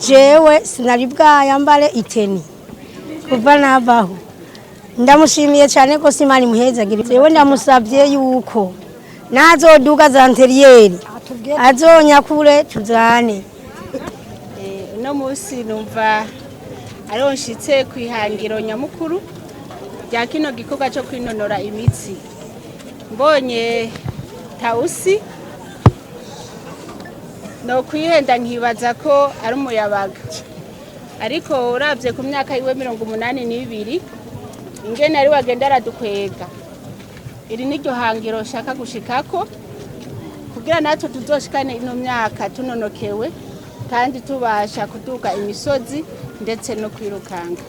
jewe sinari bwayambare iteni kuva nabaho ndamushimiye cyane ko Imana imuhezagira jewe ndamusabye yuko nazoduga za anteriyeri azonyakure tuzane no musi numva aronshitse kwihangiro nyamukuru rya kino gikorwa cyo kwinonora imitsi mbonye tausi no kwihenda nkibaza ko ari umuyabaga ariko uravye ku myaka yiwe 82 ingene ari wagenda aradukwega iri niryo hangiro shaka gushikako kugira natwe tuzoshikane ino myaka tunonokewe kandi tubasha kuduga imisozi ndetse no kwirukanga.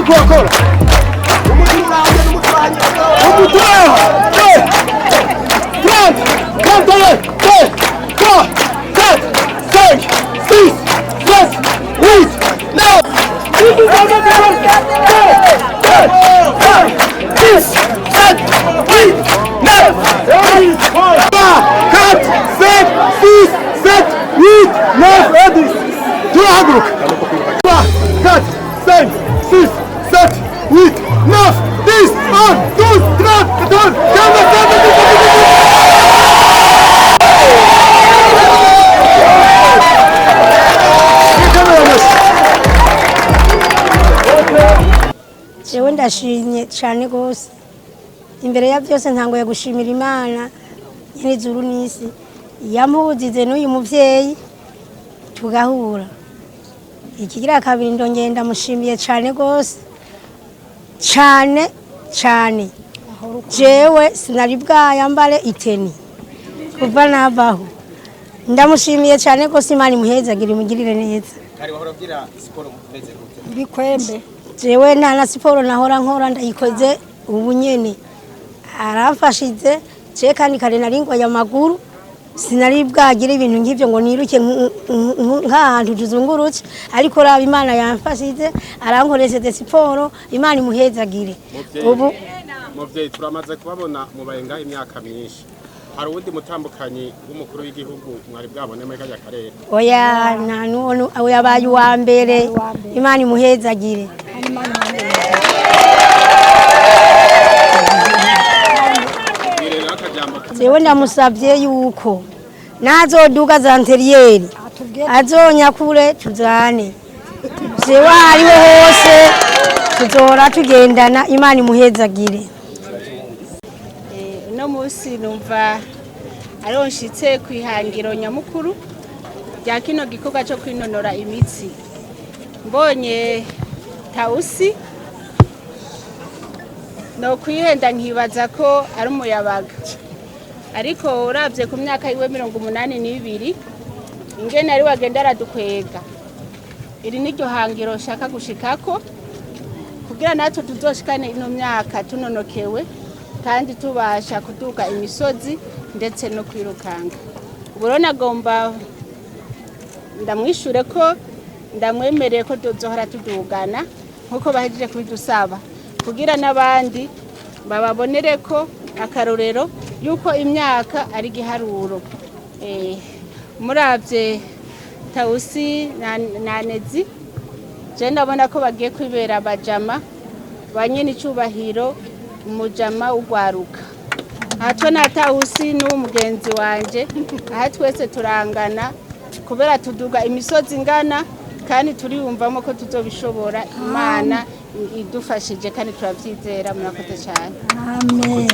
kuwakora umuturanyi jewe ndashimye cyane gose imbere ya byose ntangoye gushimira Imana nyir'ijuru n'isi yamuzize n'uyu muvyeyi tugahura ikigira kabiri ndongeye ndamushimiye cyane gose cyane jewe sinari bwayambare iteni kuva nabaho ndamushimiye cyane gose Imana imuhezagire imugirire neza kari bahora bwira siporo meze gute bikwembe jewe nta siporo nahora nkora ndayikoze ubu nyene aramfashize je kandi kare naringwa ya maguru sinari bwagira ibintu nk'ivyo ngo niruke nk'ahantu tuzungurutse ariko raba Imana yamfashize arankoresheje siporo Imana imuhezagire ubu muvyeyi turamaze kubabona mubayenga imyaka myinshi hari uwundi mutambukanyi w'umukuru w'igihugu mwari bwabone muri kajya karere oya nta n'uwo yabaye uwa mbere Imana imuhezagire jewe ndamusabye yuko nazoduga za anteriyeri azonyakure tuzane jewe hariho hose tuzora tugendana Imana imuhezagire no musi numva aronshitse kwihangiro nyamukuru rya kino gikorwa cyo kwinonora imitsi mbonye Tausi no kwihenda nkibaza ko ari umuyabaga ariko uravye ku myaka yiwe 82 ingene ari wagenda aradukwega iri niryo hangiro shaka gushikako kugira natwe tuzoshikane ino myaka tunonokewe kandi tubasha kuduga imisozi ndetse no kwirukanga uburo nagomba ndamwishure ko ndamwemereye ko tuzohora tudugana nkuko bahejije kubidusaba kugira nabandi bababonere ko akarorero yuko imyaka ari giharuro muravye Tausi na Nezi je ndabona ko bagiye kwibera abajama banyene icubahiro umujama ugwaruka hato na Tausi n'umugenzi wanje aha twese turangana kubera tuduga imisozi ngana kandi turiyumvamo ko tuzobishobora Imana idufashije kandi turavyizera murakoze cyane amen